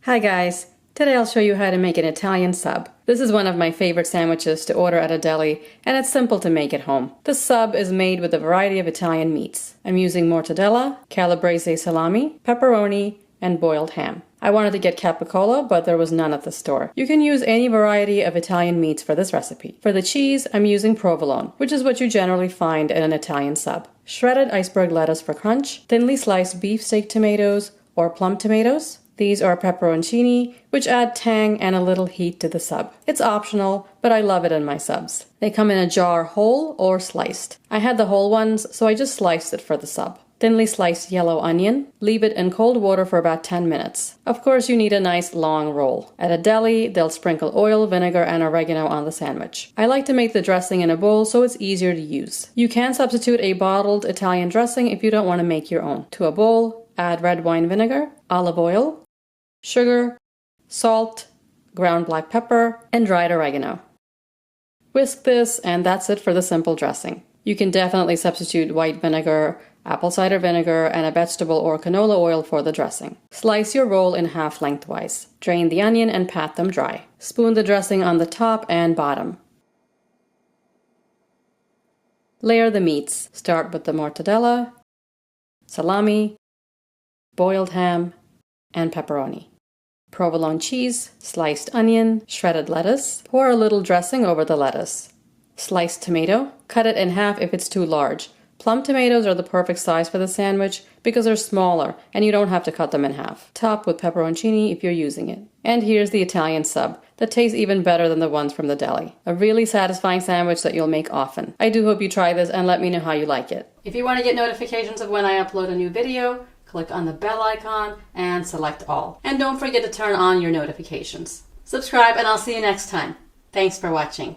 Hi guys, today I'll show you how to make an Italian sub. This is one of my favorite sandwiches to order at a deli, and it's simple to make at home. The sub is made with a variety of Italian meats. I'm using mortadella, calabrese salami, pepperoni, and boiled ham. I wanted to get capicola, but there was none at the store. You can use any variety of Italian meats for this recipe. For the cheese, I'm using provolone, which is what you generally find in an Italian sub. Shredded iceberg lettuce for crunch, thinly sliced beefsteak tomatoes or plum tomatoes. These are pepperoncini, which add tang and a little heat to the sub. It's optional, but I love it in my subs. They come in a jar whole or sliced. I had the whole ones, so I just sliced it for the sub. Thinly sliced yellow onion. Leave it in cold water for about 10 minutes. Of course, you need a nice long roll. At a deli, they'll sprinkle oil, vinegar, and oregano on the sandwich. I like to make the dressing in a bowl so it's easier to use. You can substitute a bottled Italian dressing if you don't want to make your own. To a bowl, add red wine vinegar, olive oil, sugar, salt, ground black pepper, and dried oregano. Whisk this, and that's it for the simple dressing. You can definitely substitute white vinegar, apple cider vinegar, and a vegetable or canola oil for the dressing. Slice your roll in half lengthwise. Drain the onion and pat them dry. Spoon the dressing on the top and bottom. Layer the meats. Start with the mortadella, salami, boiled ham, and pepperoni. Provolone cheese, sliced onion, shredded lettuce. Pour a little dressing over the lettuce. Sliced tomato. Cut it in half if it's too large. Plum tomatoes are the perfect size for the sandwich because they're smaller and you don't have to cut them in half. Top with pepperoncini if you're using it. And here's the Italian sub that tastes even better than the ones from the deli. A really satisfying sandwich that you'll make often. I do hope you try this and let me know how you like it. If you want to get notifications of when I upload a new video, click on the bell icon and select all. And don't forget to turn on your notifications. Subscribe and I'll see you next time. Thanks for watching.